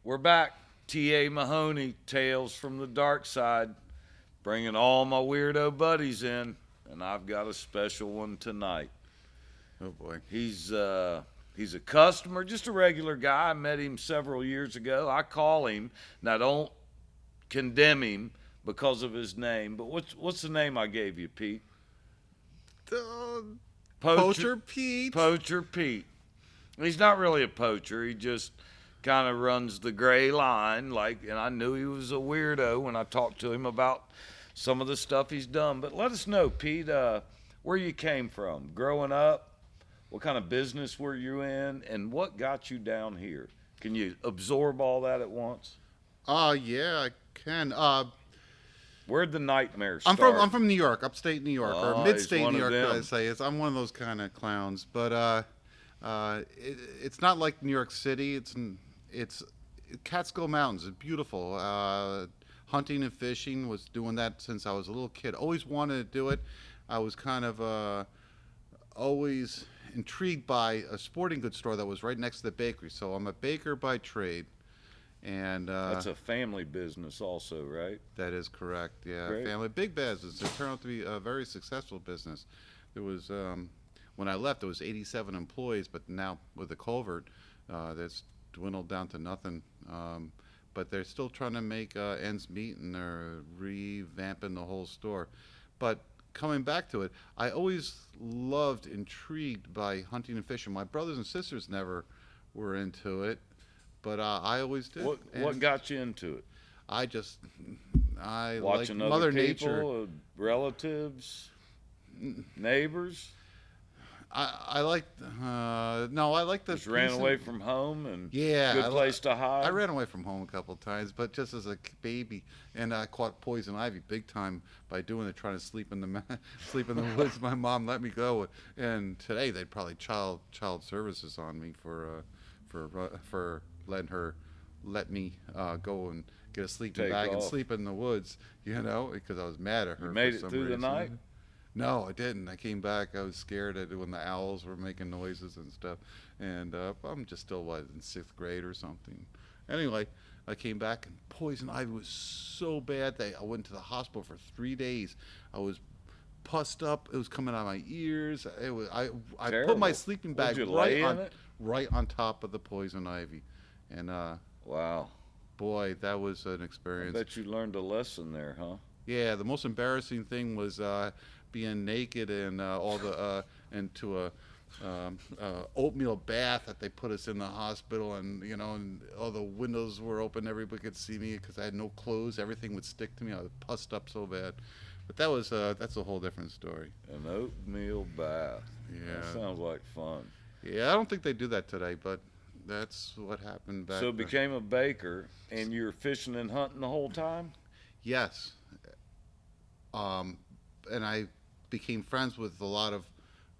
We're back. T.A. Mahoney, Tales from the Dark Side, bringing all my weirdo buddies in, and I've got a special one tonight. Oh boy. He's a customer, just a regular guy. I met him several years ago. I call him, and I don't condemn him because of his name. But what's the name I gave you, Pete? Poacher Pete. Poacher Pete. He's not really a poacher. He just kind of runs the gray line. And I knew he was a weirdo when I talked to him about some of the stuff he's done. But let us know, Pete, where you came from, growing up. What kind of business were you in, and what got you down here? Can you absorb all that at once? Yeah, I can. Where'd the nightmare start? I'm from New York, upstate New York, Oh, or mid-state he's one New of York. them. I say I'm one of those kind of clowns, but it's not like New York City. It's Catskill Mountains. It's beautiful. Hunting and fishing, was doing that since I was a little kid. Always wanted to do it. I was kind of always intrigued by a sporting goods store that was right next to the bakery. So I'm a baker by trade, and That's a family business also, right? that is correct. Yeah, Great. family, big business. It turned out to be a very successful business. There was when I left, there was 87 employees, but now with the culvert, that's dwindled down to nothing. But they're still trying to make ends meet, and they're revamping the whole store. But coming back to it, I always loved, intrigued by hunting and fishing. My brothers and sisters never were into it, but I always did. What And got you into it? I Watching like other Mother people, Nature. Relatives, neighbors? I like no, I like the Just ran peace away and- from home and Yeah, good place to hide. I ran away from home a couple of times, but just as a baby, and I caught poison ivy big time by doing it, trying to sleep in the sleep in the woods. My mom let me go, and today they'd probably child services on me for letting her let me go and get a sleeping Take bag and off. sleep in the woods, because I was mad at her. You made for it some through the reason. night? No, I didn't. I came back. I was scared when the owls were making noises and stuff. And I'm just still, in 6th grade or something. Anyway, I came back, and poison ivy was so bad that I went to the hospital for 3 days. I was pussed up. It was coming out of my ears. I put my Terrible. sleeping Would bag you lay in it? right on top of the poison ivy. And Wow. boy, that was an I experience. bet you learned a lesson there, huh? Yeah, the most embarrassing thing was being naked and all the into a oatmeal bath that they put us in the hospital, and and all the windows were open, everybody could see me because I had no clothes. Everything would stick to me. I was pussed up so bad. But that's a whole different story. An oatmeal bath. Yeah, That sounds like fun. yeah. I don't think they do that today, but that's what happened back So then. became a baker, and you're fishing and hunting the whole time? Yes. And I became friends with a lot of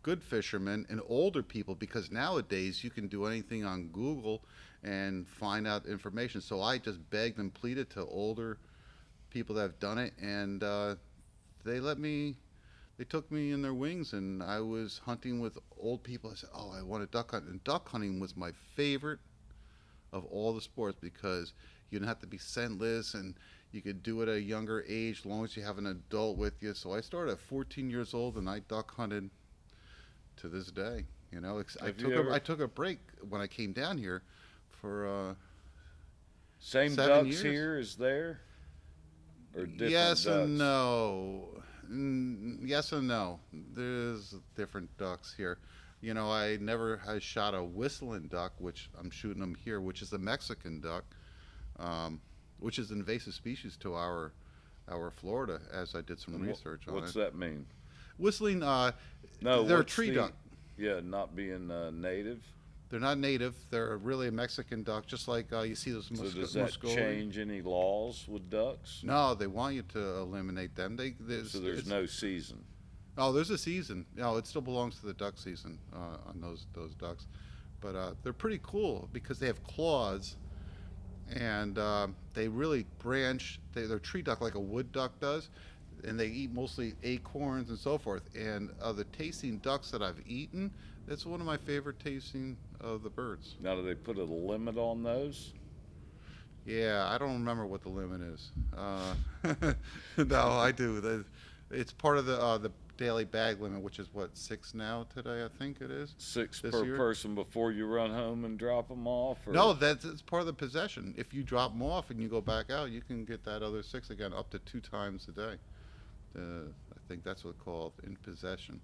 good fishermen and older people, because nowadays you can do anything on Google and find out information. So I just begged and pleaded to older people that have done it, and they took me in their wings, and I was hunting with old people. I said, "Oh, I want to duck hunt," and duck hunting was my favorite of all the sports, because you didn't have to be scentless, and you could do it at a younger age as long as you have an adult with you. So I started at 14 years old, and I duck hunted to this day. I took a break when I came down here for Same 7 ducks years. here as there? Or different yes ducks? and no. Yes and no. There's different ducks here. I never had shot a whistling duck, which I'm shooting them here, which is a Mexican duck, which is an invasive species to our Florida, as I did some And research on What's it. that mean? Whistling, No, they're a what's tree the- duck. Yeah, not being native. They're not native. They're really a Mexican duck, just like you see those So does that change any laws with ducks? No, they want you to eliminate them. So there's no season. Oh, there's a season. No, it still belongs to the duck season on those ducks, but they're pretty cool because they have claws, and they really branch. They're tree duck like a wood duck does, and they eat mostly acorns and so forth. And of the tasting ducks that I've eaten, that's one of my favorite tasting of the birds. Now, do they put a limit on those? Yeah, I don't remember what the limit is. No, I do. It's part of the daily bag limit, which is what, 6 now today, I think it is. 6 This per year? person before you run home and drop them off? Or? No, it's part of the possession. If you drop them off and you go back out, you can get that other 6 again, up to 2 times a day. I think that's what's called in possession.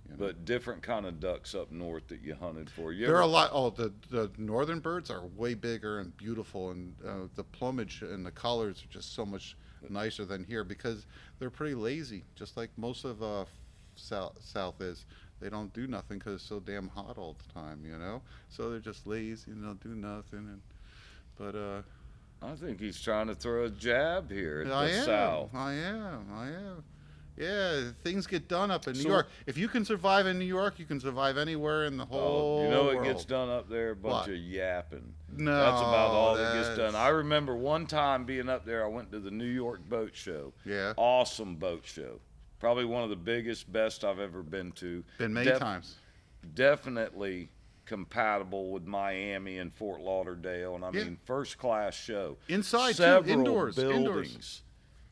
You know? But different kind of ducks up north that you hunted for. There are a lot. Oh, the northern birds are way bigger and beautiful, and the plumage and the colors are just so much nicer than here because they're pretty lazy, just like most of south is. They don't do nothing because it's so damn hot all the time, you know. So they're just lazy and they'll do nothing. But I think he's trying to throw a jab here at I the am. South. I am. Yeah, things get done up in New So- York. If you can survive in New York, you can survive anywhere in the whole You know what world. gets done up there? A bunch What? of yapping. No, That's about all that gets that's- done. I remember one time being up there, I went to the New York Boat Show. Yeah, Awesome boat show. Probably one of the biggest, best I've ever been to. been many times. Definitely compatible with Miami and Fort Lauderdale. And I Yeah. mean, first class show. Inside too, Several indoors, buildings. indoors.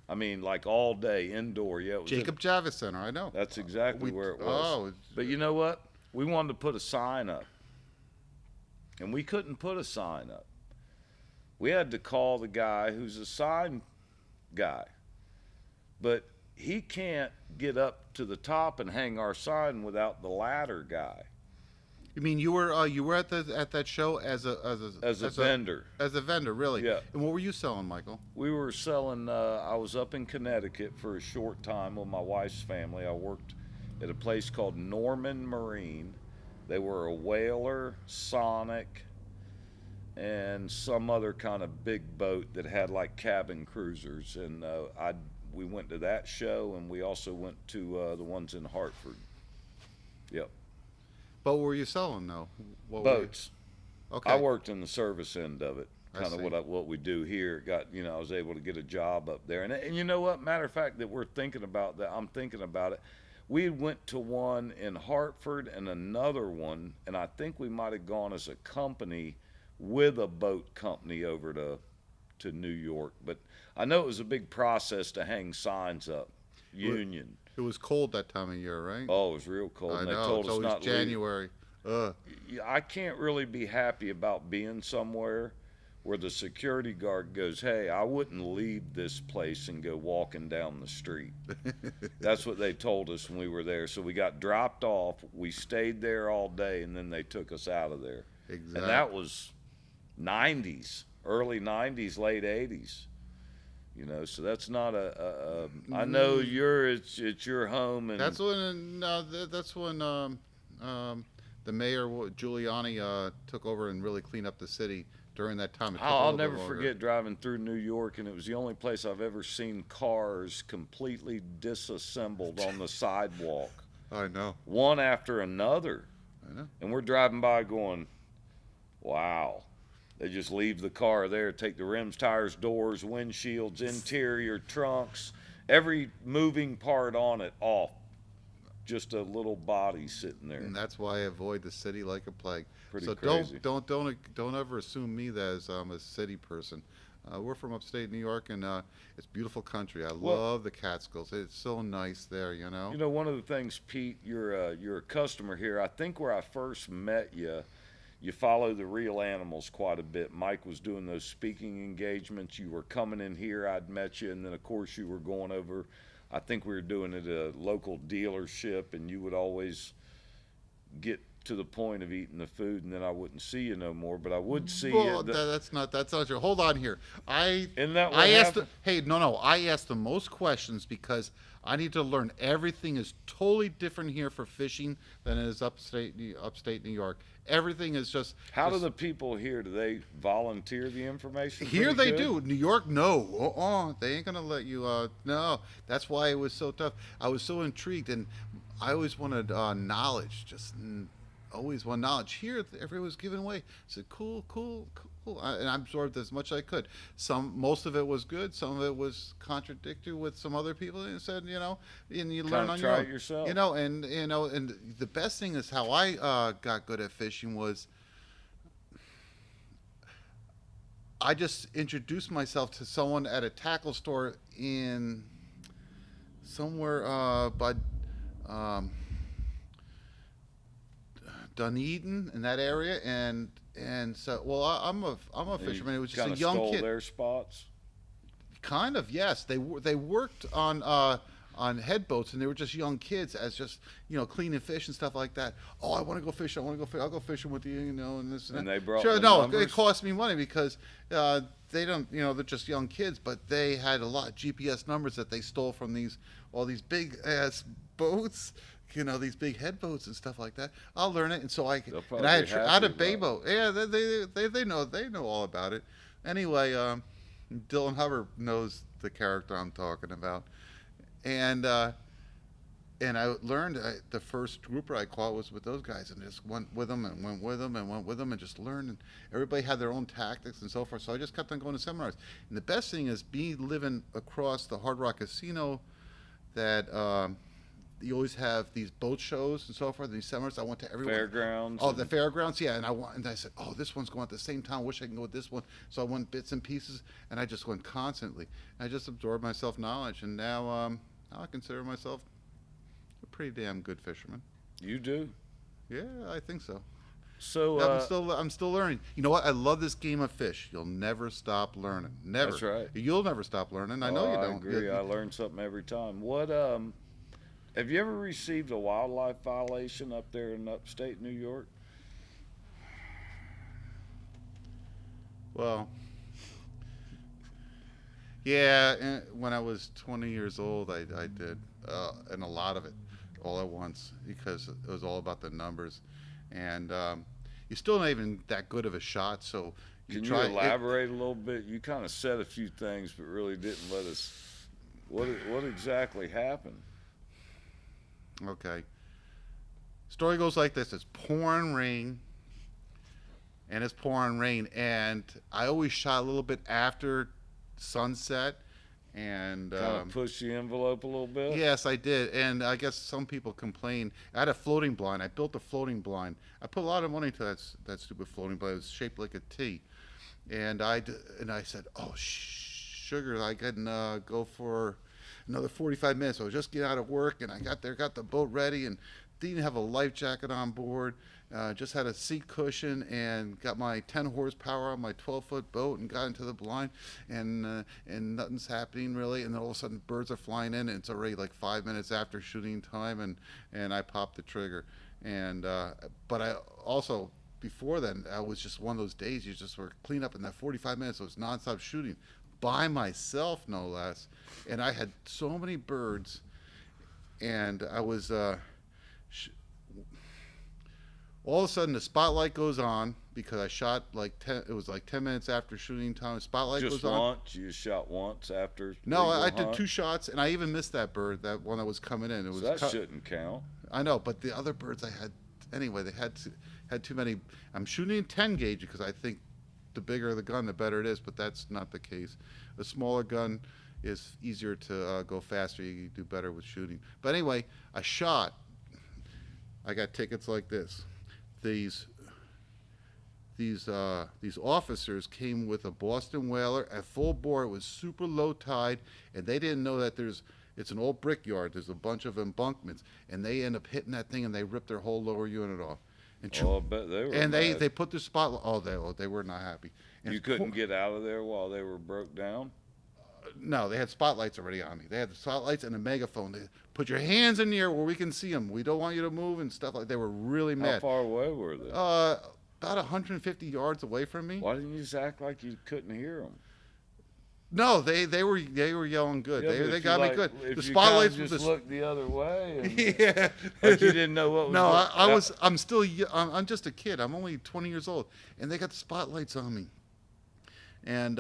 I mean, like all day, indoor. Yeah, it was Jacob Javits Center, I know. That's exactly where it was. Oh, But you know what? We wanted to put a sign up. And we couldn't put a sign up. We had to call the guy who's a sign guy. But he can't get up to the top and hang our sign without the ladder guy you mean you were at that show as a vendor. as a vendor, really? Yeah. And what were you selling, Michael? We were selling, I was up in Connecticut for a short time with my wife's family. I worked at a place called Norman Marine. They were a whaler, Sonic, and some other kind of big boat that had like cabin cruisers. And we went to that show, and we also went to the ones in Hartford. Yep. But what were you selling though? What were you- Boats. Okay. I worked in the service end of it, I kind of see. what we do here. I was able to get a job up there, and you know what? Matter of fact, that we're thinking about that. I'm thinking about it. We went to one in Hartford and another one, and I think we might have gone as a company with a boat company over to New York. But I know it was a big process to hang signs up. Union. It was cold that time of year, right? Oh, it was real cold. I And they know. told It's us always not to leave. January. Ugh. I can't really be happy about being somewhere where the security guard goes, "Hey, I wouldn't leave this place and go walking down the street." That's what they told us when we were there. So we got dropped off. We stayed there all day, and then they took us out of there. Exactly. And that was 90s, early 90s, late 80s. So that's not I know it's your home, and That's when the mayor Giuliani took over and really cleaned up the city during that time. It took a I'll little bit never longer. forget driving through New York, and it was the only place I've ever seen cars completely disassembled on the sidewalk, I know. one after another. I know. And we're driving by going, wow. They just leave the car there, take the rims, tires, doors, windshields, interior, trunks, every moving part on it off. Just a little body sitting there. And that's why I avoid the city like a plague. Pretty so crazy. don't ever assume me that as a city person. We're from upstate New York, and it's beautiful country. I love the Catskills. It's so nice there, you know. One of the things, Pete, you're a customer here. I think where I first met you, you follow the real animals quite a bit. Mike was doing those speaking engagements. You were coming in here, I'd met you, and then of course you were going over. I think we were doing it at a local dealership, and you would always get to the point of eating the food, and then I wouldn't see you no more. But I would see Well, you. that's not true. Hold on here. Isn't that what I asked. happened? I asked the most questions because I need to learn. Everything is totally different here for fishing than it is upstate New York. Everything is just. How do just- the people here, do they volunteer the information? Here pretty they good? do. New York, no. They ain't gonna let you. No. That's why it was so tough. I was so intrigued, and I always wanted knowledge. Always want knowledge. Here, everyone was giving away. I said, cool. And I absorbed as much as I could. Most of it was good. Some of it was contradictory with some other people. And said, and you learn on your try own. it yourself. And the best thing is how I got good at fishing was I just introduced myself to someone at a tackle store in somewhere by um, Dunedin in that area, and so well, I'm a fisherman. It was just a Kind of young stole kid. their spots. Kind of, yes. They worked on head boats, and they were just young kids, as just cleaning fish and stuff like that. Oh, I want to go fish. I want to go fish. I'll go fishing with you, and this and And that. they brought Sure, the no, numbers? it cost me money because they don't, they're just young kids, but they had a lot of GPS numbers that they stole from all these big ass boats. These big head boats and stuff like that. I'll learn it, and so They'll and probably I be had a happy bay about boat. Yeah, they know all about it. Anyway, Dylan Hubbard knows the character I'm talking about, and I learned the first grouper I caught was with those guys, and just went with them and went with them and went with them and just learned. And everybody had their own tactics and so forth. So I just kept on going to seminars. And the best thing is me living across the Hard Rock Casino, that you always have these boat shows and so forth. These seminars, I went to everyone. Fairgrounds. Oh, the fairgrounds, yeah. And I said, oh, this one's going at the same time. Wish I can go with this one. So I went bits and pieces, and I just went constantly. And I just absorbed myself knowledge, and now I consider myself a pretty damn good fisherman. You do. Yeah, I think so. So I'm still learning. You know what? I love this game of fish. You'll never stop learning. Never. That's right. You'll never stop learning. I know you don't. I agree. I learn something every time. What have you ever received a wildlife violation up there in upstate New York? Well, yeah. When I was 20 years old, I did, and a lot of it, all at once, because it was all about the numbers, and you're still not even that good of a shot. So Can you elaborate a little bit? You kind of said a few things, but really didn't let us. What exactly happened? Okay. Story goes like this: it's pouring rain, and I always shot a little bit after sunset, and Kind of push the envelope a little bit. yes, I did. And I guess some people complain. I had a floating blind. I built a floating blind. I put a lot of money into that stupid floating blind. It was shaped like a T, and I said, oh sugar, I can go for another 45 minutes. So I just get out of work, and I got there, got the boat ready, and didn't have a life jacket on board. Just had a seat cushion, and got my 10 horsepower on my 12-foot boat, and got into the blind, and nothing's happening really. And then all of a sudden birds are flying in, and it's already like 5 minutes after shooting time, and I popped the trigger. And but I also, before then, I was just one of those days you just were clean up in that 45 minutes. It was nonstop shooting by myself, no less. And I had so many birds, and I was all of a sudden the spotlight goes on, because I shot like 10. It was like 10 minutes after shooting time. Spotlight Just goes on. once? You shot once after? No, legal I did hunt? 2 shots, and I even missed that bird, that one that was coming in. It was So that shouldn't count. I know, but the other birds I had anyway. They had too many. I'm shooting in 10 gauge because I think the bigger the gun, the better it is. But that's not the case. A smaller gun is easier to go faster. You do better with shooting. But anyway, I shot. I got tickets like this. These officers came with a Boston whaler at full bore. It was super low tide, and they didn't know that it's an old brickyard. There's a bunch of embankments, and they end up hitting that thing, and they ripped their whole lower unit off. And Oh, I bet they were and mad. they put their spotlight. Oh, they were not happy. And You couldn't get out of there while they were broke down? No, they had spotlights already on me. They had the spotlights and a megaphone. They put your hands in the air where we can see them. We don't want you to move and stuff like. They were really How mad. far away were they? About 150 yards away from me. Why didn't you just act like you couldn't hear them? No, they were yelling good. They got me good. If The you spotlights kinda was just looked the other way. And, yeah. Like you didn't know what was No, going I'm still. I'm just a kid. I'm only 20 years old, and they got the spotlights on me, and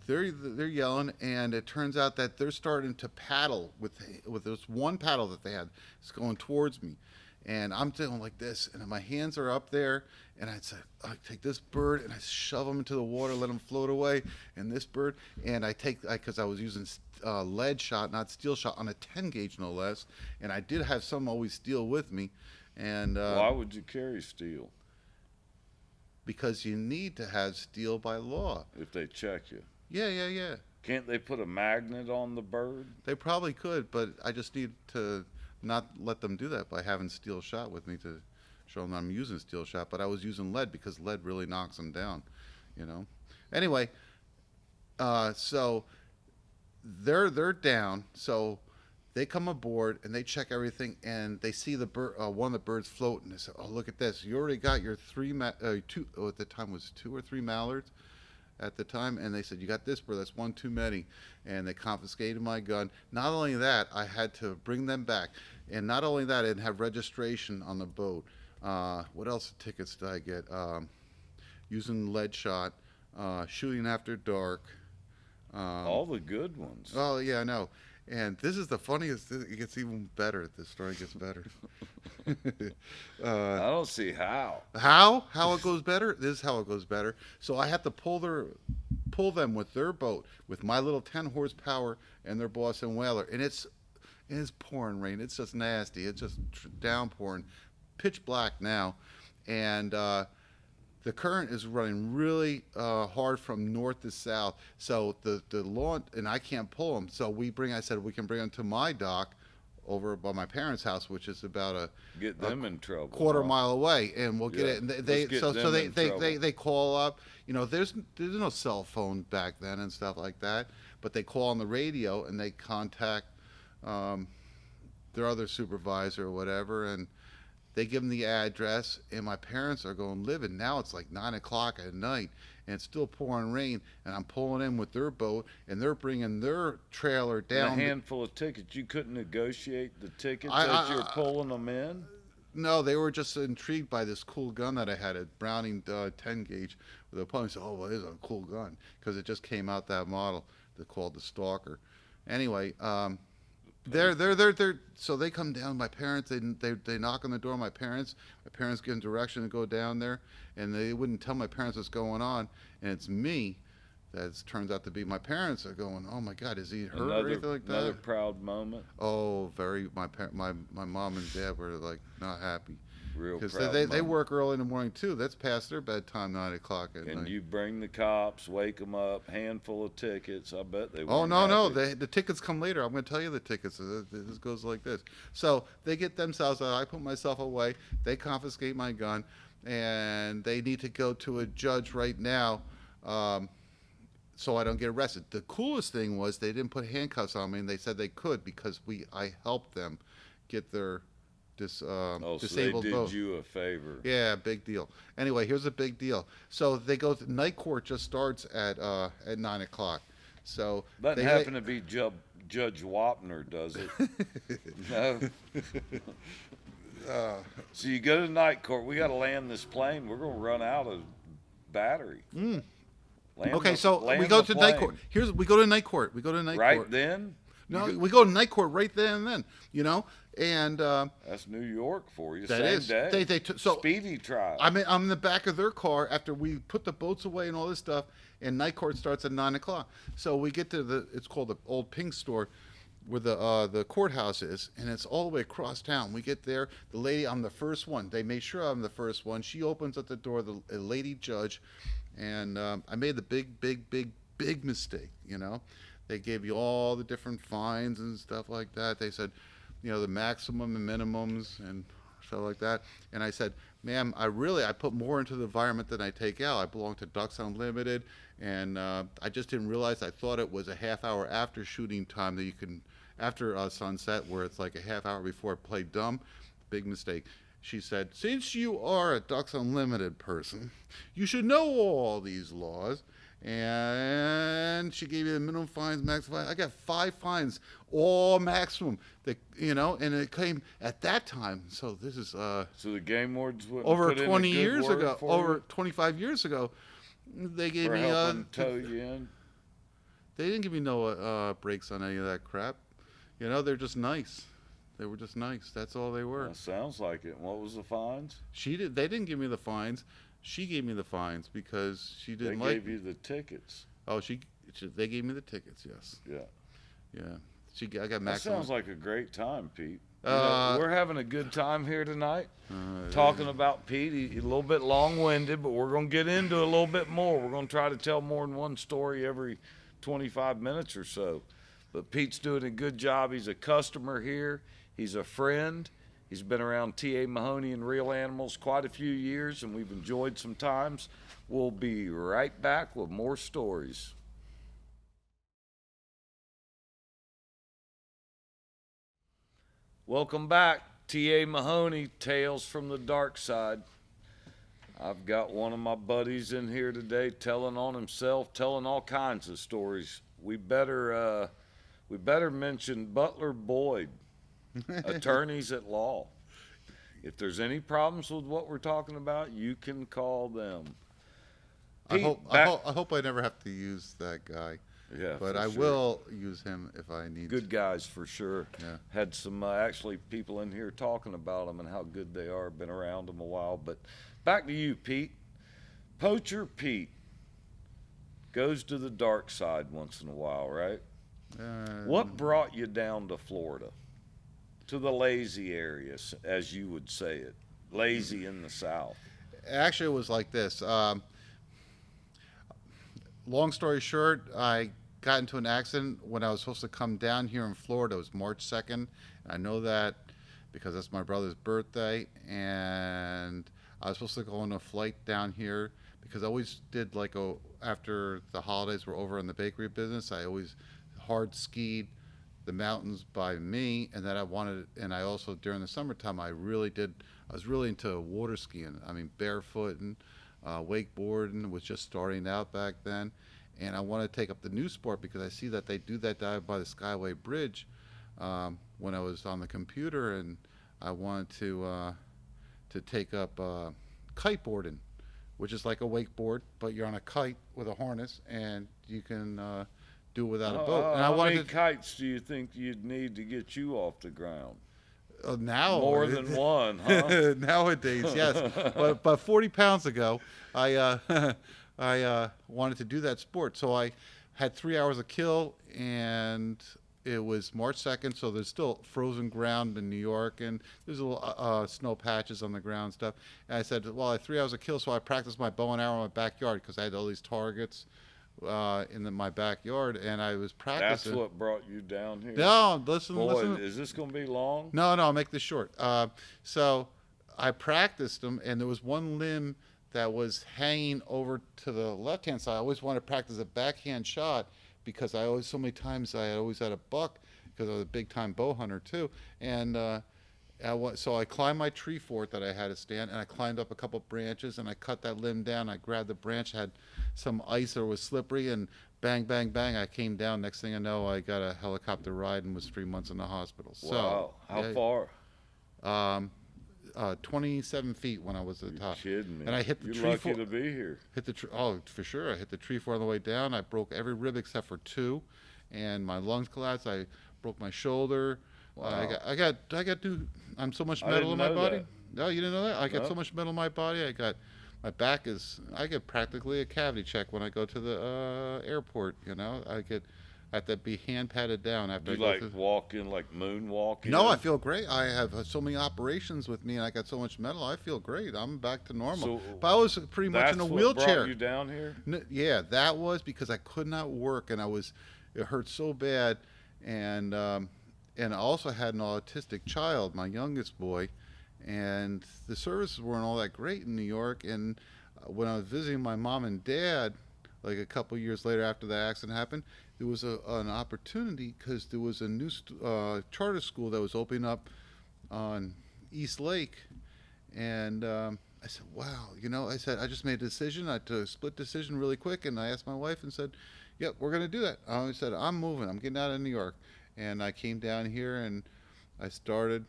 they're yelling, and it turns out that they're starting to paddle with this one paddle that they had. It's going towards me, and I'm doing like this, and my hands are up there, and I said, I take this bird and I shove him into the water, let him float away, and this bird, and because I was using lead shot, not steel shot, on a 10 gauge no less, and I did have some always steel with me, and Why would you carry steel? because you need to have steel by law. If they check you. Yeah. Can't they put a magnet on the bird? They probably could, but I just need to not let them do that by having steel shot with me to show them I'm using steel shot. But I was using lead because lead really knocks them down, you know. Anyway, so they're down. So they come aboard and they check everything and they see the bird, one of the birds floating. They say, "Oh, look at this! You already got your two. Oh, at the time it was 2 or 3 mallards." At the time, and they said, "You got this bird, that's one too many," and they confiscated my gun. Not only that, I had to bring them back, and not only that, I didn't have registration on the boat. What else tickets did I get? Using lead shot, shooting after dark. All the good ones. Oh yeah, I know. And this is the funniest. It gets even better. The story gets better. I don't see how. How it goes better? This is how it goes better. So I have to pull them with their boat with my little 10 horsepower and their Boston whaler, and it's pouring rain. It's just nasty. It's just downpouring, pitch black now, and the current is running really hard from north to south. So the lawn, and I can't pull them. So I said we can bring them to my dock over by my parents' house, which is about get them in trouble, quarter mile away, and we'll get it. And they call up. You know, there's no cell phone back then and stuff like that, but they call on the radio and they contact their other supervisor or whatever, and they give them the address, and my parents are going living. Now it's like 9 o'clock at night, and it's still pouring rain, and I'm pulling in with their boat, and they're bringing their trailer down. And a handful of tickets. You couldn't negotiate the tickets as you're pulling them in? No, they were just intrigued by this cool gun that I had, a Browning 10 gauge with a pump. They said, "Oh, well, it is a cool gun," because it just came out that model. They're called the Stalker. Anyway, so they come down. My parents, they knock on the door of my parents. My parents give them direction to go down there, and they wouldn't tell my parents what's going on. And it's me that turns out to be. My parents are going, "Oh my God, is he hurt or anything like that?" Another proud moment. Oh, very. My mom and dad were like not happy. Real proud because they moment. work early in the morning too. That's past their bedtime, 9 o'clock at night. And you bring the cops, wake them up, handful of tickets. I bet they. Oh no, happy. the tickets come later. I'm going to tell you the tickets. This goes like this. So they get themselves out. I put myself away. They confiscate my gun, and they need to go to a judge right now, so I don't get arrested. The coolest thing was they didn't put handcuffs on me, and they said they could because I helped them get their disabled so they did boat. You a favor. Yeah, big deal. Anyway, here's a big deal. So they go. Night court just starts at 9 o'clock. So Doesn't happen to be Judge Wapner, does it? No. So you go to night court. We got to land this plane. We're going to run out of battery. Okay, so we go to night court. We go to night court. We go to night court. Right then? No, we go to night court right there and then. You know, and that's New York for you. That Same is. day. So speedy trial. I'm in the back of their car after we put the boats away and all this stuff, and night court starts at 9 o'clock. So we get to it's called the Old Pink Store, where the courthouse is, and it's all the way across town. We get there. The lady, I'm the first one. They make sure I'm the first one. She opens up the door. The lady judge, and I made the big mistake. You know, they gave you all the different fines and stuff like that. They said, you know, the maximum and minimums and stuff like that. And I said, "Ma'am, I put more into the environment than I take out. I belong to Ducks Unlimited, and I just didn't realize. I thought it was a half hour after shooting time that you can, after sunset, where it's like a half hour before it played dumb. Big mistake." She said, "Since you are a Ducks Unlimited person, you should know all these laws." And she gave me the minimum fines, maximum fines. I got 5 fines, all maximum. And it came at that time. So this is so the game wards over put 20 in a good years word ago, for over you? 25 years ago. They gave For me helping tow you in. They didn't give me no breaks on any of that crap. You know, they're just nice. They were just nice. That's all they were. That sounds like it. What was the fines? They didn't give me the fines. She gave me the fines because she didn't like. They gave you the tickets. Oh, they gave me the tickets. Yes. Yeah. Yeah. I got That maximum. sounds like a great time, Pete. Uh, We're having a good time here tonight, talking about Pete. He's a little bit long-winded, but we're going to get into it a little bit more. We're going to try to tell more than one story every 25 minutes or so. But Pete's doing a good job. He's a customer here. He's a friend. He's been around T.A. Mahoney and Real Animals quite a few years, and we've enjoyed some times. We'll be right back with more stories. Welcome back, T.A. Mahoney, Tales from the Dark Side. I've got one of my buddies in here today telling on himself, telling all kinds of stories. We better mention Butler Boyd, attorneys at law. If there's any problems with what we're talking about, you can call them. I Pete, hope I never have to use that guy. Yeah, But for I sure. will use him if I need Good guys for sure. Yeah. Had some actually people in here talking about them and how good they are. Been around them a while. But back to you, Pete. Poacher Pete goes to the dark side once in a while, right? What brought you down to Florida? To the lazy areas, as you would say it. Lazy in the South. Actually, it was like this. Long story short, I got into an accident when I was supposed to come down here in Florida. It was March 2nd. I know that because that's my brother's birthday, and I was supposed to go on a flight down here because I always did after the holidays were over in the bakery business, I always hard skied the mountains by me, and and I also during the summertime I was really into water skiing. I mean, barefooting, wakeboarding was just starting out back then. And I want to take up the new sport because I see that they do that dive by the Skyway Bridge when I was on the computer, and I wanted to take up kiteboarding, which is like a wakeboard, but you're on a kite with a harness, and you can do it without a boat. And I How wanted many kites do you think you'd need to get you off the ground? now More than one, huh? nowadays, yes. But 40 pounds ago, I I wanted to do that sport. So I had 3 hours of kill, and it was March 2nd, so there's still frozen ground in New York, and there's a little snow patches on the ground and stuff. And I said, well, I had 3 hours of kill, so I practiced my bow and arrow in my backyard because I had all these targets in my backyard, and I was practicing. That's what brought you down here? No, listen. Is this going to be long? No, I'll make this short. So I practiced them, and there was one limb that was hanging over to the left-hand side. I always wanted to practice a backhand shot because so many times I always had a buck because I was a big-time bow hunter too. And so I climbed my tree fort that I had to stand, and I climbed up a couple branches, and I cut that limb down. I grabbed the branch, had some ice or was slippery, and bang, bang, bang, I came down. Next thing I know, I got a helicopter ride and was 3 months in the hospital. Wow. How far? 27 feet when I was at the top. You're kidding me. And I hit the You're tree lucky fort. to be here. Oh, for sure. I hit the tree fort on the way down. I broke every rib except for two, and my lungs collapsed. I broke my shoulder. Wow. I'm so much I metal in didn't my know body. that. No, you didn't know that? I got No. so much metal in my body. I get practically a cavity check when I go to the airport. I have to be hand patted down after You I go through. walk in, like moonwalk in? No, I feel great. I have so many operations with me, and I got so much metal. I feel great. I'm back to normal. So but I was pretty much That's in a what wheelchair. brought you down here? Yeah, that was because I could not work, and it hurt so bad, and I also had an autistic child, my youngest boy, and the services weren't all that great in New York. And when I was visiting my mom and dad, like a couple years later after that accident happened, there was an opportunity because there was a new charter school that was opening up on East Lake, and I said, wow, I said, I just made a decision. I took a split decision really quick, and I asked my wife and said, yep, we're going to do that. I said, I'm moving. I'm getting out of New York. And I came down here, and I started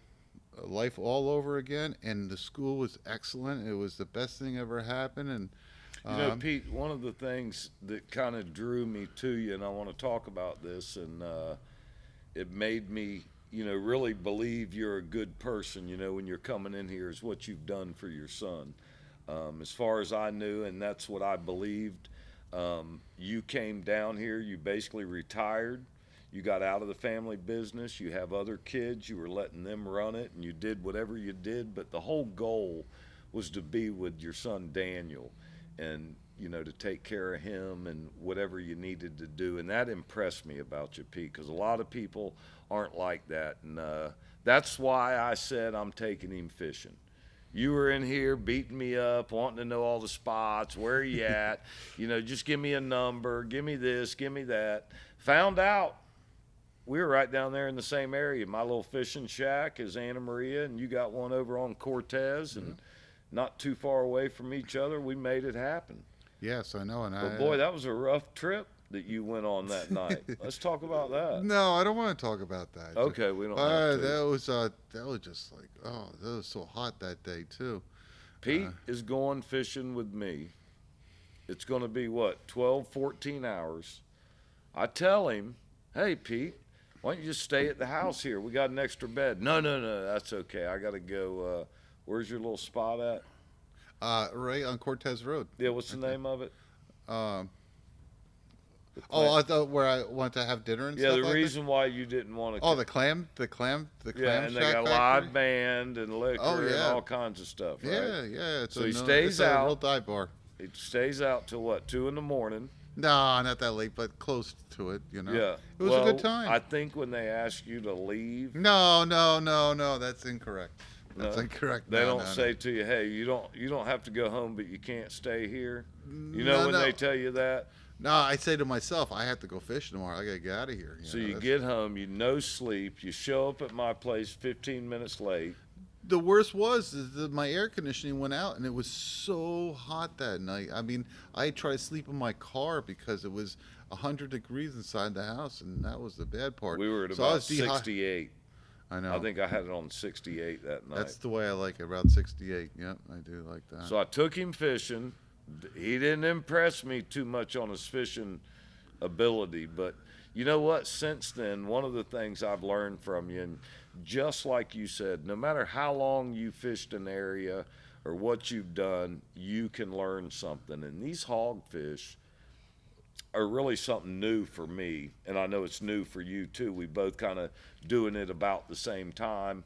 life all over again, and the school was excellent. It was the best thing ever happened. And Pete, one of the things that kind of drew me to you, and I want to talk about this, and it made me, really believe you're a good person, when you're coming in here, is what you've done for your son. As far as I knew, and that's what I believed, you came down here, you basically retired, You got out of the family business. You have other kids. You were letting them run it, and you did whatever you did. But the whole goal was to be with your son Daniel, and to take care of him and whatever you needed to do. And that impressed me about you, Pete, because a lot of people aren't like that. And that's why I said I'm taking him fishing. You were in here beating me up, wanting to know all the spots, where are you at? Just give me a number, give me this, give me that. Found out we were right down there in the same area. My little fishing shack is Anna Maria, and you got one over on Cortez, and not too far away from each other. We made it happen. Yes, I know. But boy, that was a rough trip that you went on that night. Let's talk about that. No, I don't want to talk about that. Okay, we don't have to. That was just like, that was so hot that day too. Pete is going fishing with me. It's going to be 12, 14 hours. I tell him, hey, Pete, why don't you just stay at the house here? We got an extra bed. No, that's okay. I got to go. Where's your little spot at? Right on Cortez Road. Yeah, what's the name of it? I thought where I wanted to have dinner and stuff. Yeah, the like reason why you didn't want to. Oh, the clam Yeah, and they got a live band and liquor and all kinds of stuff. Right? Yeah. So he stays out. A real dive bar. He stays out till 2 in the morning. No, not that late, but close to it. Yeah, it was a good time. I think when they ask you to leave. No, that's incorrect. That's incorrect. They don't say to you, "Hey, you don't have to go home, but you can't stay here." When they tell you that. No, I say to myself, I have to go fish tomorrow. I gotta get out of here. You get home, no sleep. You show up at my place 15 minutes late. The worst was that my air conditioning went out, and it was so hot that night. I mean, I tried to sleep in my car because it was 100 degrees inside the house, and that was the bad part. We were at about 68. I know. I think I had it on 68 that night. That's the way I like it, around 68. Yep, I do like that. So I took him fishing. He didn't impress me too much on his fishing ability, but you know what? Since then, one of the things I've learned from you, and just like you said, no matter how long you fished an area or what you've done, you can learn something. And these hogfish are really something new for me, and I know it's new for you too. We both kind of doing it about the same time.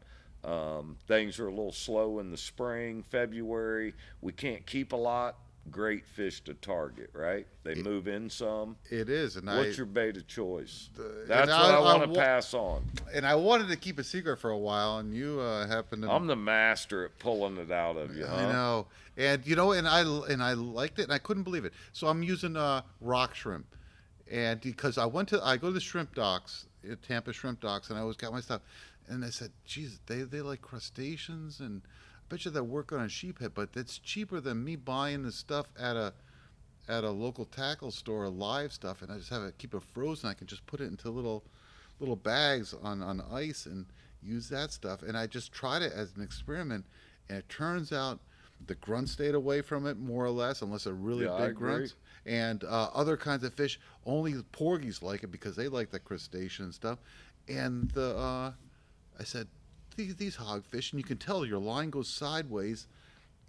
Things are a little slow in the spring, February. We can't keep a lot. Great fish to target, right? They move in some. It is. And what's your bait of choice? That's what I want to pass on. And I wanted to keep a secret for a while, and you happened to. I'm the master at pulling it out of you. I know, and I liked it, and I couldn't believe it. So I'm using rock shrimp, and because I go to the shrimp docks, Tampa shrimp docks, and I always got my stuff, and I said, geez, they like crustaceans and. I bet you they're working on sheephead, but it's cheaper than me buying the stuff at a local tackle store, live stuff, and I just keep it frozen. I can just put it into little bags on ice and use that stuff. And I just tried it as an experiment, and it turns out the grunts stayed away from it more or less, unless they're really big grunts. And other kinds of fish, only the porgies like it because they like the crustacean and stuff. And I said, these hogfish, and you can tell your line goes sideways,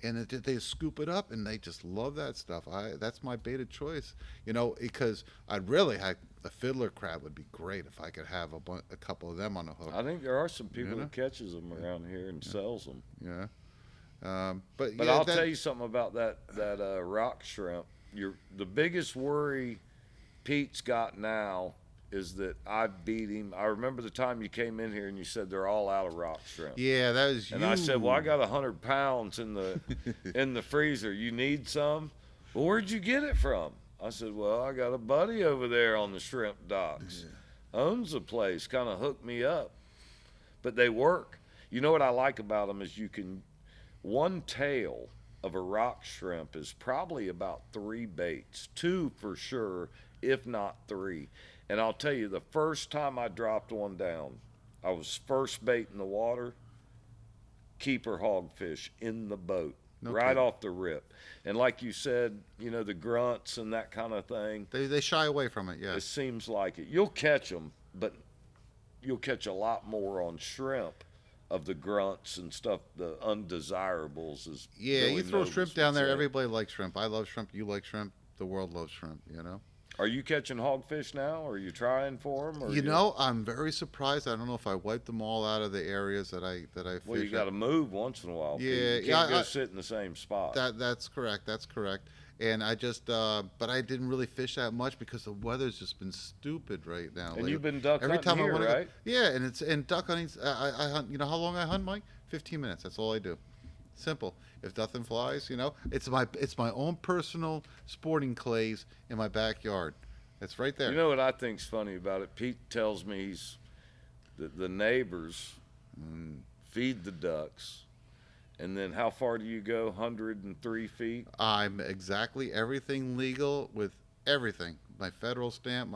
and they scoop it up, and they just love that stuff. That's my bait of choice, because I'd really a fiddler crab would be great if I could have a couple of them on the hook. I think there are some people that catches them around here and sells them. Yeah, but I'll tell you something about that rock shrimp. The biggest worry Pete's got now is that I beat him. I remember the time you came in here and you said they're all out of rock shrimp. Yeah, that was you. And I said, well, I got 100 pounds in the freezer. You need some? Well, where'd you get it from? I said, well, I got a buddy over there on the shrimp docks. Yeah. Owns the place, kind of hooked me up. But they work. You know what I like about them is one tail of a rock shrimp is probably about 3 baits, 2 for sure, if not 3. And I'll tell you, the first time I dropped one down, I was first bait in the water, keeper hogfish in the boat, right off the rip. And like you said, the grunts and that kind of thing. They shy away from it, yeah. It seems like it. You'll catch them, but you'll catch a lot more on shrimp of the grunts and stuff, the undesirables. Yeah, really you throw shrimp down there, everybody likes shrimp. I love shrimp, you like shrimp, the world loves shrimp, Are you catching hogfish now? Or are you trying for them? Or You know, I'm very surprised. I don't know if I wiped them all out of the areas that I well, you fish got at. to move once in a while. Pete. Yeah, You yeah, can't go sit in the same spot. that's correct. That's correct. And I just, but I didn't really fish that much because the weather's just been stupid right now. And Like, you've been duck every hunting time I here, want to right? go, yeah, and duck hunting. I hunt. You know how long I hunt, Mike? 15 minutes. That's all I do. Simple. If nothing flies, it's my own personal sporting clays in my backyard. It's right there. You know what I think's funny about it? Pete tells me the neighbors feed the ducks, and then how far do you go? 103 feet. I'm exactly everything legal with everything. My federal stamp,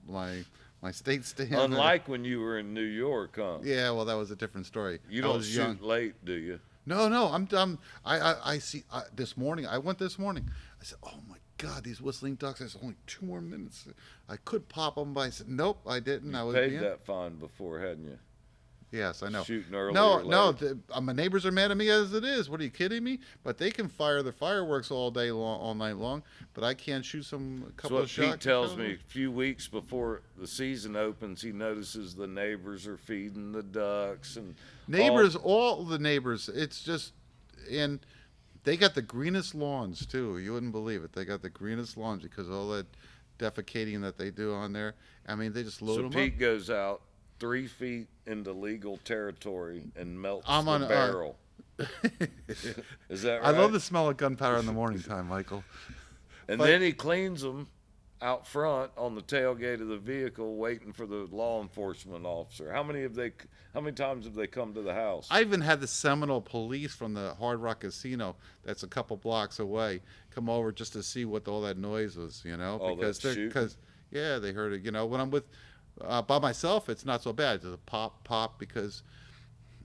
my state stamp. Unlike when you were in New York, huh? Yeah, well, that was a different story. You I don't was shoot young. late, do you? No, I'm dumb. I see. This morning, I went this morning. I said, "Oh my God, these whistling ducks! There's only 2 more minutes. I could pop them, but I said, nope, I didn't. I was Paid being, that fine before, hadn't you? Yes, I know. Shooting early No, or no, late? my neighbors are mad at me as it is. What are you kidding me? But they can fire the fireworks all day long, all night long. But I can't shoot some So couple what of shots. Pete tells me, a few weeks before the season opens, he notices the neighbors are feeding the ducks and Neighbors, all the neighbors. It's just, and they got the greenest lawns too. You wouldn't believe it. They got the greenest lawns because of all that defecating that they do on there. I mean, they just load So them Pete up. goes out 3 feet into legal territory and melts I'm the on, barrel. Is that right? I love the smell of gunpowder in the morning time, Michael. And but- then he cleans them out front on the tailgate of the vehicle, waiting for the law enforcement officer. How many times have they come to the house? I even had the Seminole police from the Hard Rock Casino, that's a couple blocks away, come over just to see what all that noise was. Oh, because that shooting? yeah, they heard it. When I'm with by myself, it's not so bad. It's a pop because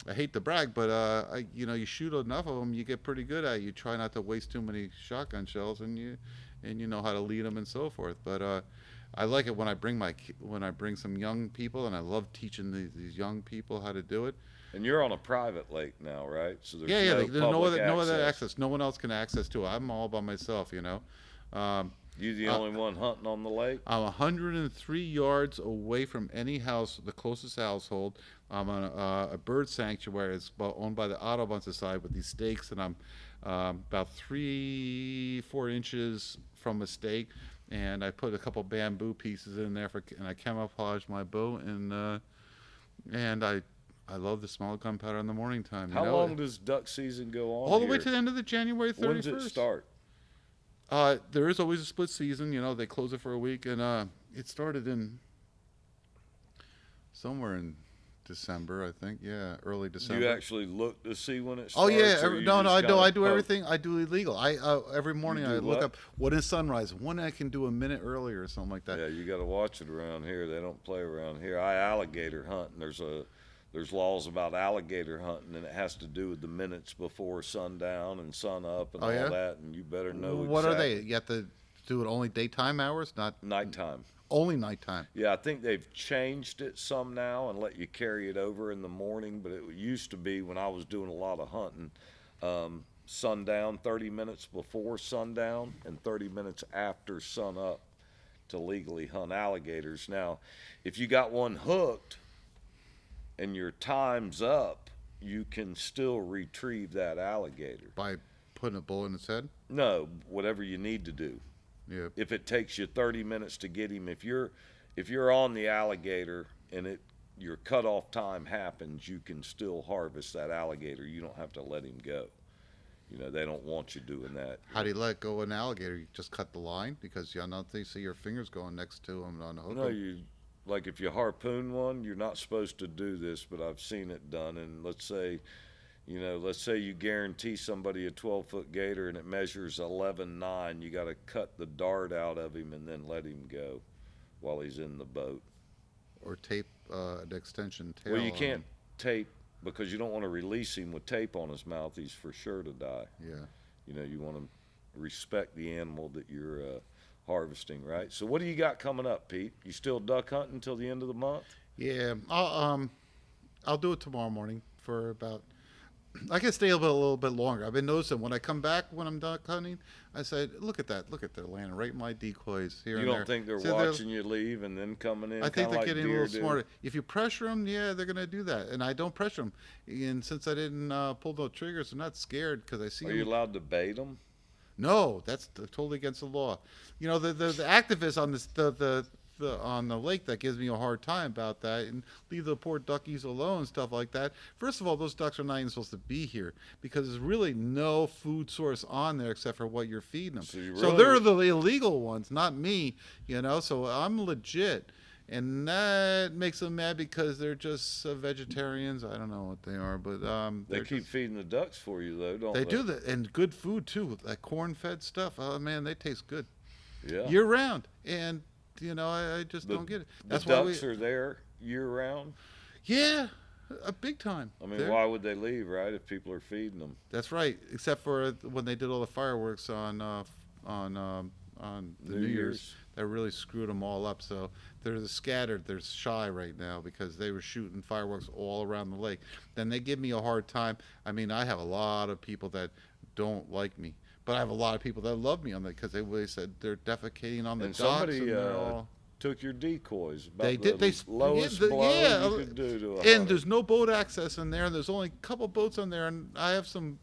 I hate to brag, but you shoot enough of them, you get pretty good at it. You try not to waste too many shotgun shells, and you know how to lead them and so forth. But I like it when I bring some young people, and I love teaching these young people how to do it. And you're on a private lake now, right? So there's Yeah, no there's public no other access. access. No one else can access to it. I'm all by myself. You the only one hunting on the lake? I'm 103 yards away from any house, the closest household. I'm on a bird sanctuary. It's owned by the Audubon Society with these stakes, and I'm about 3-4 inches from a stake. And I put a couple bamboo pieces in there and I camouflage my bow, and I love the smell of gunpowder in the morning time. How long does duck season go on? All the way here? to the end of the January 31st. When does it start? There is always a split season. They close it for a week, and it started in somewhere in December, I think. Yeah, early Do December. you actually look to see when it Oh starts? yeah, or you no, just I kinda do poke? everything. I do illegal. Every morning do I look what? up what is sunrise, when I can do a minute earlier or something like that. Yeah, you got to watch it around here. They don't play around here. I alligator hunt, and there's laws about alligator hunting, and it has to do with the minutes before sundown and sun up and Oh, all yeah? that. And you better know What are they? exactly. You have to do it only daytime hours, not Nighttime. only nighttime. Yeah, I think they've changed it some now and let you carry it over in the morning. But it used to be when I was doing a lot of hunting, sundown, 30 minutes before sundown and 30 minutes after sun up to legally hunt alligators. Now, if you got one hooked and your time's up, you can still retrieve that alligator. By putting a bullet in its head. No, whatever you need to do. Yeah. If it takes you 30 minutes to get him, if you're on the alligator and your cutoff time happens, you can still harvest that alligator. You don't have to let him go. They don't want you doing that. How do you let go of an alligator? You just cut the line because they see your fingers going next to them on the hook. No, like if you harpoon one, you're not supposed to do this, but I've seen it done. And let's say you guarantee somebody a 12-foot gator and it measures 11.9. You got to cut the dart out of him and then let him go while he's in the boat. Or tape an extension tail. Well, you on can't him. tape because you don't want to release him with tape on his mouth. He's for sure to die. Yeah. You want to respect the animal that you're harvesting, right? So what do you got coming up, Pete? You still duck hunting until the end of the month? Yeah. I'll do it tomorrow morning for about. I can stay a little bit longer. I've been noticing when I come back when I'm duck hunting, I say, look at that, look at their landing right in my decoys here You and don't there. think they're See, watching you leave and then coming in? I think they're like getting a deer little do? smarter. If you pressure them, yeah, they're gonna do that, and I don't pressure them. And since I didn't pull no triggers, I'm not scared because I see Are them. you allowed to bait them? No, that's totally against the law. You know, the activists on this on the lake that gives me a hard time about that and leave the poor duckies alone and stuff like that. First of all, those ducks are not even supposed to be here because there's really no food source on there except for what you're feeding them. So they're the illegal ones, not me. You know, so I'm legit. And that makes them mad because they're just vegetarians. I don't know what they are, but They keep feeding the ducks for you, though, don't they? they do that, and good food too, like corn-fed stuff. Oh man, they taste good Yeah. year round. And you know, I just don't get it. That's the why ducks are there year round. yeah, a big time. I mean, why would they leave, right? If people are feeding them. That's right. Except for when they did all the fireworks on the New Year's, that really screwed them all up. So they're scattered. They're shy right now because they were shooting fireworks all around the lake. Then they give me a hard time. I mean, I have a lot of people that don't like me. But I have a lot of people that love me on that because they said they're defecating on the And docks. somebody And they're all... took your decoys. About They did. The lowest blow you could do to a and hunter. there's no boat access in there. And there's only a couple boats on there. And I have some,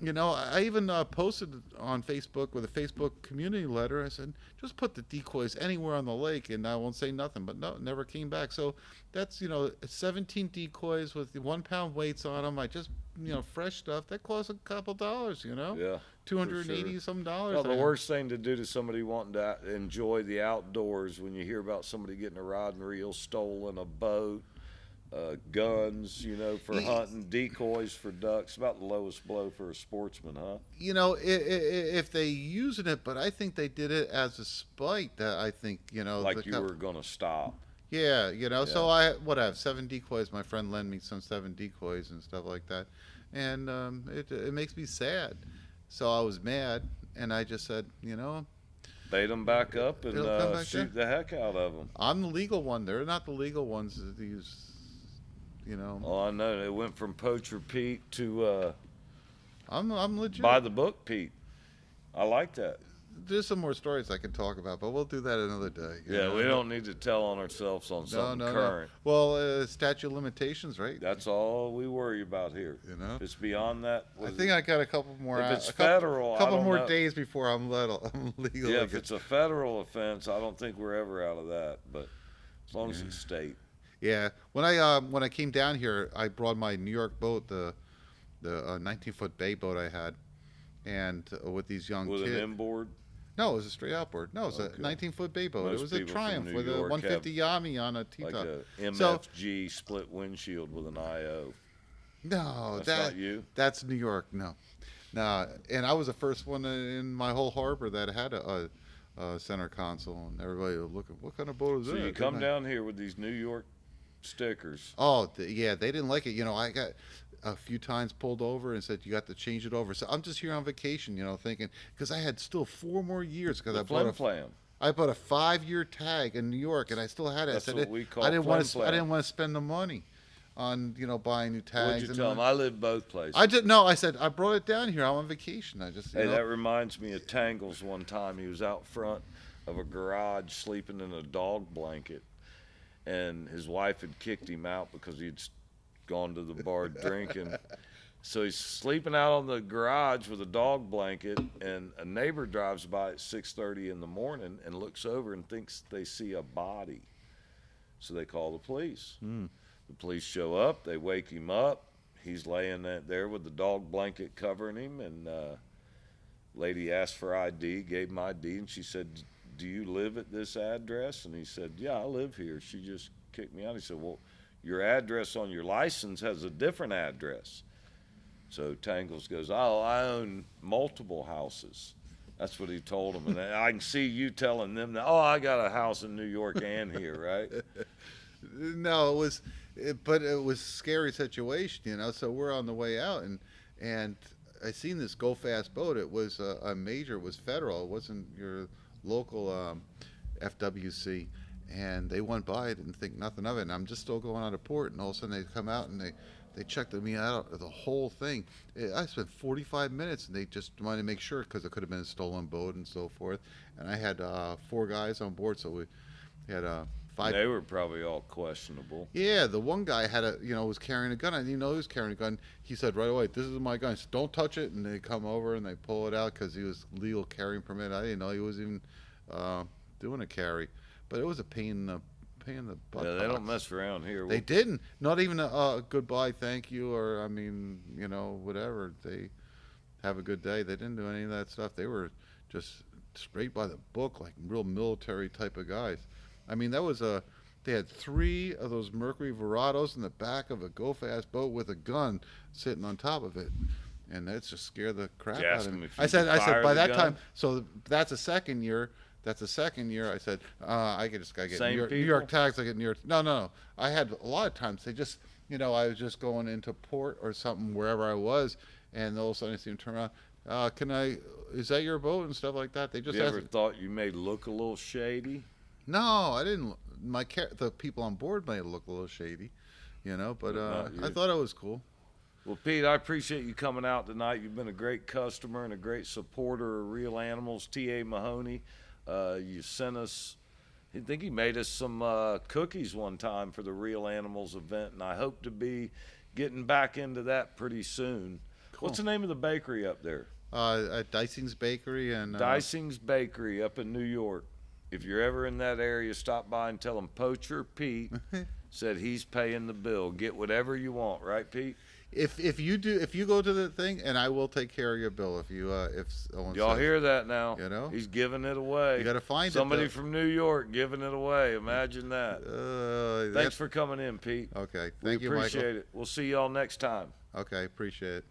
you know, I even posted on Facebook with a Facebook community letter. I said, just put the decoys anywhere on the lake and I won't say nothing. But no, it never came back. So that's, you know, 17 decoys with the 1 pound weights on them. I just, you know, fresh stuff. That costs a couple dollars, you know? Yeah. $280 some dollars. Well, the worst thing to do to somebody wanting to enjoy the outdoors when you hear about somebody getting a rod and reel stolen, a boat, guns, you know, for hunting, decoys for ducks, about the lowest blow for a sportsman, huh? You know, if they using it, but I think they did it as a spite. That I think, you know, like you were going to stop. Yeah, you know. Yeah. So I have 7 decoys. My friend lent me some 7 decoys and stuff like that, and it makes me sad. So I was mad, and I just said, you know, bait them back up and shoot the heck out of them. I'm the legal one. They're not the legal ones. These, you know. Oh, I know. It went from Poacher Pete to I'm legit. By the book Pete. I like that. There's some more stories I can talk about, but we'll do that another day. Yeah, we don't need to tell on ourselves on something current. No. Well, statute of limitations, right? That's all we worry about here. You know, if it's beyond that. I think I got a couple more. If it's federal, a couple more know. Days before I'm legal. Yeah, if it's a federal offense, I don't think we're ever out of that. But as long as it's state. Yeah, when I came down here, I brought my New York boat, the 19-foot bay boat I had, and with these young kids. With an inboard. No, it was a straight outboard. No, it was a 19-foot bay boat. It was a Triumph with a 150 Yami on a T-top. Like a MFG split windshield with an IO. No, that's not you. That's New York. No, and I was the first one in my whole harbor that had a center console, and everybody was looking, what kind of boat is that? So you come down here with these New York stickers. Oh, yeah, they didn't like it. You know, I got a few times pulled over and said, you got to change it over. So I'm just here on vacation, you know, thinking, because I had still 4 more years because I bought a 5-year tag in New York, and I still had it. That's I said, what we call I didn't want to spend the money on, you know, buying new tags. What'd you tell them? I live both places. I said, I brought it down here. I'm on vacation. I just, hey, that reminds me of Tangles one time. He was out front of a garage sleeping in a dog blanket, and his wife had kicked him out because he'd gone to the bar drinking. So he's sleeping out on the garage with a dog blanket, and a neighbor drives by at 6:30 in the morning and looks over and thinks they see a body. So they call the police. The police show up. They wake him up. He's laying there with the dog blanket covering him, and lady asked for ID, gave him ID, and she said, do you live at this address? And he said, yeah, I live here. She just kicked me out. He said, well, your address on your license has a different address. So Tangles goes, oh, I own multiple houses. That's what he told him. And I can see you telling them that, oh, I got a house in New York and here, right? No, but it was a scary situation, you know. So we're on the way out, and I seen this go fast boat. It was a major. It was federal. It wasn't your local FWC. And they went by, I didn't think nothing of it. And I'm just still going out of port, and all of a sudden they come out and They checked me out the whole thing. I spent 45 minutes, and they just wanted to make sure because it could have been a stolen boat and so forth. And I had 4 guys on board, so we had 5. They were probably all questionable. Yeah, the one guy had was carrying a gun. I didn't know he was carrying a gun. He said right away, "This is my gun." I said, "Don't touch it." And they come over and they pull it out because he was legal carrying permit. I didn't know he was even doing a carry, but it was a pain in the butt. Yeah, they don't mess around here. They didn't. Not even a goodbye, thank you, or I mean, whatever. They have a good day. They didn't do any of that stuff. They were just straight by the book, like real military type of guys. I mean, they had 3 of those Mercury Verados in the back of a go-fast boat with a gun sitting on top of it. And that just scared the crap out of me. I said, by that time, so that's a second year. That's the second year. I said, I gotta get New York tags. I get New York. No. I had a lot of times. They just, I was just going into port or something wherever I was, and all of a sudden I see them turn around. Is that your boat and stuff like that? They just. You ever thought you may look a little shady? No, I didn't. The people on board may look a little shady, but I thought it was cool. Well, Pete, I appreciate you coming out tonight. You've been a great customer and a great supporter of Real Animals. T.A. Mahoney. You sent us, I think he made us some cookies one time for the Real Animals event, and I hope to be getting back into that pretty soon. Cool. What's the name of the bakery up there? At Dicing's Bakery. Dicing's Bakery up in New York. If you're ever in that area, stop by and tell him Poacher Pete said he's paying the bill. Get whatever you want, right, Pete? If you go to the thing, and I will take care of your bill if someone y'all says, hear that now? He's giving it away. You got to find somebody from New York giving it away. Imagine that. Thanks for coming in, Pete. Okay, thank you, Michael. Appreciate it. We'll see y'all next time. Okay, appreciate it.